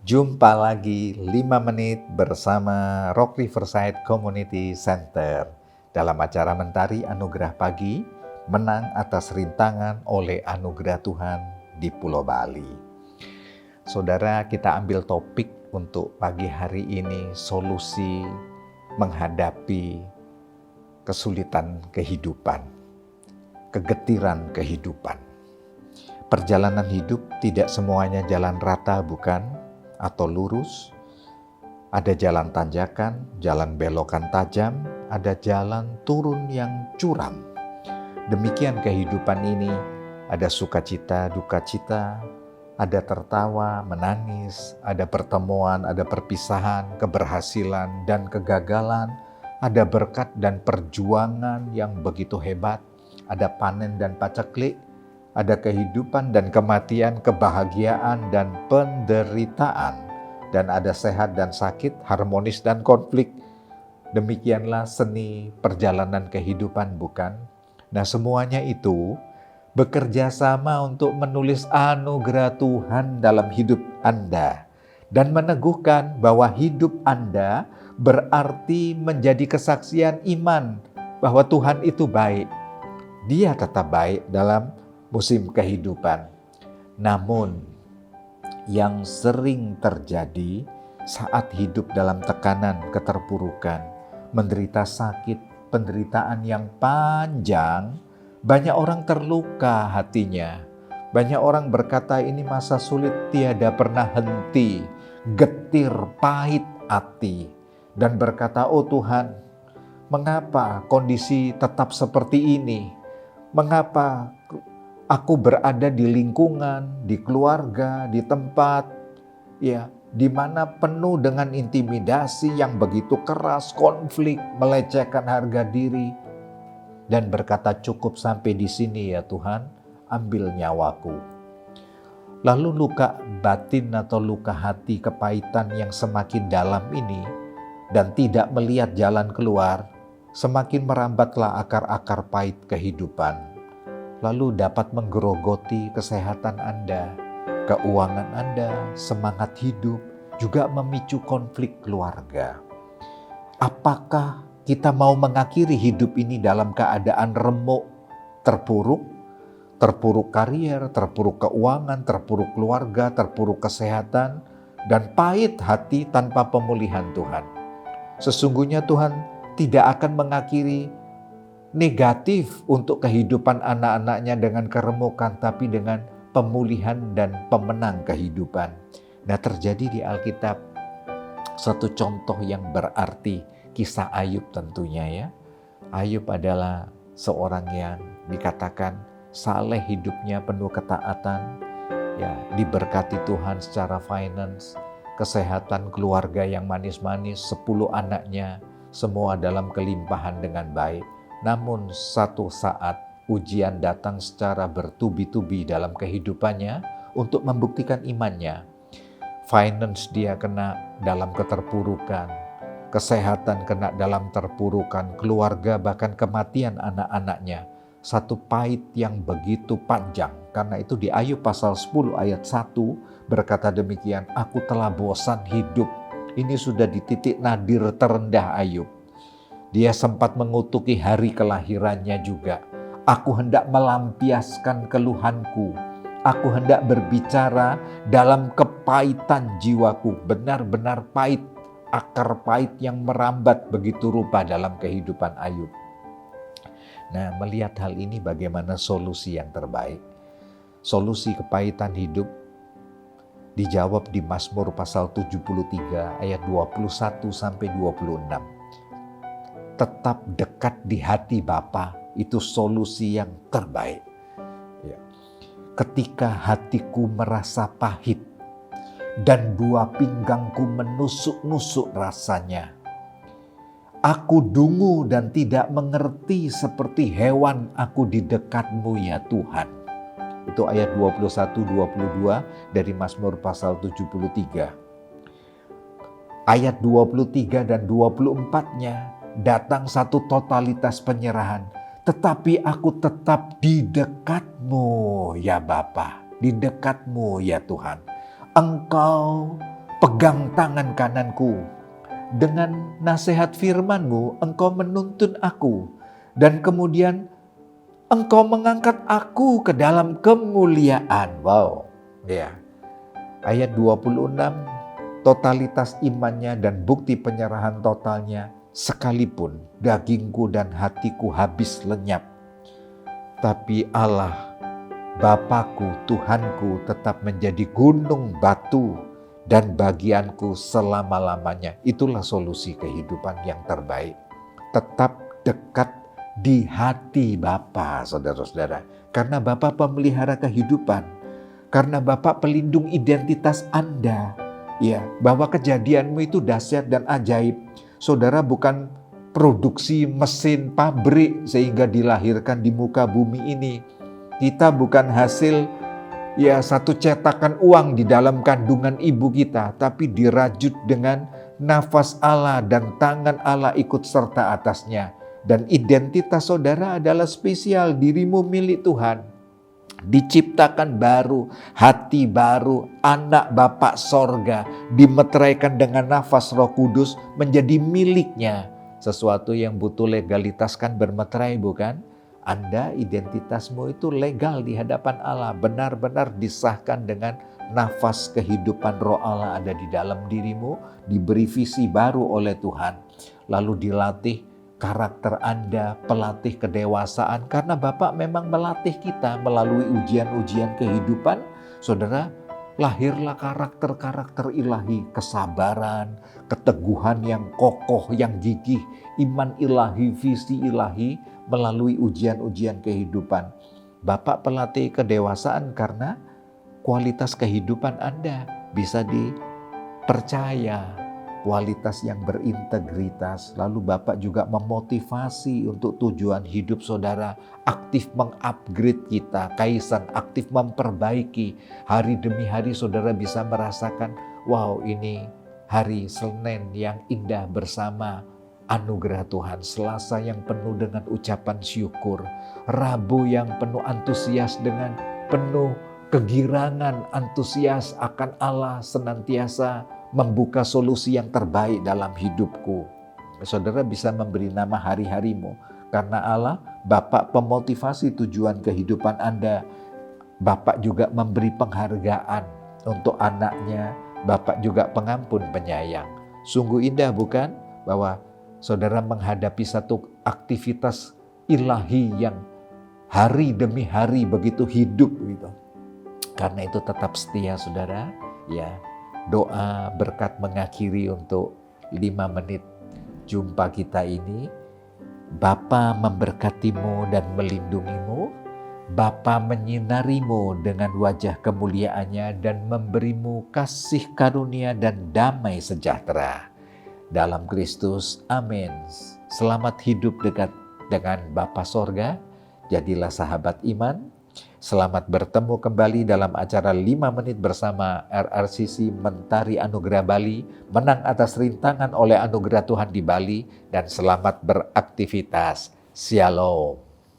Jumpa lagi 5 menit bersama Rock Riverside Community Center dalam acara Mentari Anugerah Pagi, menang atas rintangan oleh anugerah Tuhan di Pulau Bali. Saudara, kita ambil topik untuk pagi hari ini, solusi menghadapi kesulitan kehidupan, kegetiran kehidupan. Perjalanan hidup tidak semuanya jalan rata, bukan? Atau lurus. Ada jalan tanjakan, jalan belokan tajam, ada jalan turun yang curam. Demikian kehidupan ini, ada sukacita, dukacita, ada tertawa, menangis, ada pertemuan, ada perpisahan, keberhasilan dan kegagalan, ada berkat dan perjuangan yang begitu hebat, ada panen dan paceklik, ada kehidupan dan kematian, kebahagiaan dan penderitaan, dan ada sehat dan sakit, harmonis dan konflik. Demikianlah seni perjalanan kehidupan, bukan? Nah, semuanya itu bekerja sama untuk menulis anugerah Tuhan dalam hidup Anda dan meneguhkan bahwa hidup Anda berarti menjadi kesaksian iman bahwa Tuhan itu baik. Dia tetap baik dalam musim kehidupan. Namun, yang sering terjadi saat hidup dalam tekanan keterpurukan, menderita sakit, penderitaan yang panjang, banyak orang terluka hatinya. Banyak orang berkata ini masa sulit tiada pernah henti, getir pahit hati, dan berkata, "Oh Tuhan, mengapa kondisi tetap seperti ini? Mengapa aku berada di lingkungan, di keluarga, di tempat di mana penuh dengan intimidasi yang begitu keras, konflik, melecehkan harga diri, dan berkata cukup sampai di sini ya Tuhan, ambil nyawaku." Lalu luka batin atau luka hati, kepahitan yang semakin dalam ini dan tidak melihat jalan keluar, semakin merambatlah akar-akar pahit kehidupan. Lalu dapat menggerogoti kesehatan Anda, keuangan Anda, semangat hidup, juga memicu konflik keluarga. Apakah kita mau mengakhiri hidup ini dalam keadaan remuk, terpuruk karier, terpuruk keuangan, terpuruk keluarga, terpuruk kesehatan, dan pahit hati tanpa pemulihan Tuhan? Sesungguhnya Tuhan tidak akan mengakhiri negatif untuk kehidupan anak-anaknya dengan keremukan, tapi dengan pemulihan dan pemenang kehidupan. Nah, terjadi di Alkitab satu contoh yang berarti, kisah Ayub tentunya ya. Ayub adalah seorang yang dikatakan saleh hidupnya, penuh ketaatan, diberkati Tuhan secara finance, kesehatan keluarga yang manis-manis, 10 anaknya semua dalam kelimpahan dengan baik. Namun satu saat ujian datang secara bertubi-tubi dalam kehidupannya untuk membuktikan imannya. Finance dia kena dalam keterpurukan, kesehatan kena dalam terpurukan, keluarga bahkan kematian anak-anaknya. Satu pahit yang begitu panjang. Karena itu di Ayub pasal 10 ayat 1 berkata demikian, "Aku telah bosan hidup." Ini sudah di titik nadir terendah Ayub. Dia sempat mengutuki hari kelahirannya juga. "Aku hendak melampiaskan keluhanku. Aku hendak berbicara dalam kepahitan jiwaku." Benar-benar pahit, akar pahit yang merambat begitu rupa dalam kehidupan Ayub. Nah, melihat hal ini bagaimana solusi yang terbaik? Solusi kepahitan hidup dijawab di Mazmur pasal 73 ayat 21 sampai 26. Tetap dekat di hati Bapa, itu solusi yang terbaik. Ketika hatiku merasa pahit dan buah pinggangku menusuk-nusuk rasanya, aku dungu dan tidak mengerti seperti hewan aku di dekatmu ya Tuhan. Itu ayat 21-22 dari Mazmur pasal 73. Ayat 23 dan 24-nya datang satu totalitas penyerahan. "Tetapi aku tetap di dekatmu ya Bapa, di dekatmu ya Tuhan. Engkau pegang tangan kananku. Dengan nasihat firman-Mu, Engkau menuntun aku. Dan kemudian Engkau mengangkat aku ke dalam kemuliaan. Wow, ya. Ayat 26, totalitas imannya dan bukti penyerahan totalnya, sekalipun dagingku dan hatiku habis lenyap. Tapi Allah, Bapakku, Tuhanku tetap menjadi gunung batu dan bagianku selama-lamanya. Itulah solusi kehidupan yang terbaik. Tetap dekat di hati Bapa, saudara-saudara. Karena Bapa pemelihara kehidupan. Karena Bapa pelindung identitas Anda. Ya, bahwa kejadianmu itu dahsyat dan ajaib. Saudara bukan produksi mesin pabrik sehingga dilahirkan di muka bumi ini. Kita bukan hasil satu cetakan uang di dalam kandungan ibu kita, tapi dirajut dengan nafas Allah dan tangan Allah ikut serta atasnya. Dan identitas saudara adalah spesial, dirimu milik Tuhan. Diciptakan baru, hati baru, anak Bapa sorga, dimeteraikan dengan nafas Roh Kudus menjadi miliknya. Sesuatu yang butuh legalitas kan bermeterai, bukan? Anda, identitasmu itu legal di hadapan Allah, benar-benar disahkan dengan nafas kehidupan Roh Allah ada di dalam dirimu, diberi visi baru oleh Tuhan. Lalu dilatih karakter Anda, pelatih kedewasaan, karena Bapak memang melatih kita melalui ujian-ujian kehidupan. Saudara, lahirlah karakter-karakter ilahi, kesabaran, keteguhan yang kokoh, yang gigih, iman ilahi, visi ilahi, melalui ujian-ujian kehidupan. Bapak pelatih kedewasaan karena kualitas kehidupan Anda bisa dipercaya, kualitas yang berintegritas. Lalu Bapak juga memotivasi untuk tujuan hidup saudara, aktif mengupgrade kita, Kaisan aktif memperbaiki. Hari demi hari saudara bisa merasakan, wow, ini hari Senin yang indah bersama anugerah Tuhan, Selasa yang penuh dengan ucapan syukur, Rabu yang penuh antusias dengan penuh kegirangan, antusias akan Allah senantiasa membuka solusi yang terbaik dalam hidupku. Saudara bisa memberi nama hari-harimu karena Allah, Bapak pemotivasi tujuan kehidupan Anda. Bapak juga memberi penghargaan untuk anaknya, Bapak juga pengampun penyayang. Sungguh indah bukan? Bahwa saudara menghadapi satu aktivitas ilahi yang hari demi hari begitu hidup gitu. Karena itu tetap setia saudara, ya. Doa berkat mengakhiri untuk 5 menit jumpa kita ini. Bapa memberkatimu dan melindungimu. Bapa menyinarimu dengan wajah kemuliaannya dan memberimu kasih karunia dan damai sejahtera. Dalam Kristus, amin. Selamat hidup dekat dengan Bapa Sorga. Jadilah sahabat iman. Selamat bertemu kembali dalam acara 5 menit bersama RRCC Mentari Anugerah Bali, menang atas rintangan oleh anugerah Tuhan di Bali, dan selamat beraktivitas. Shalom.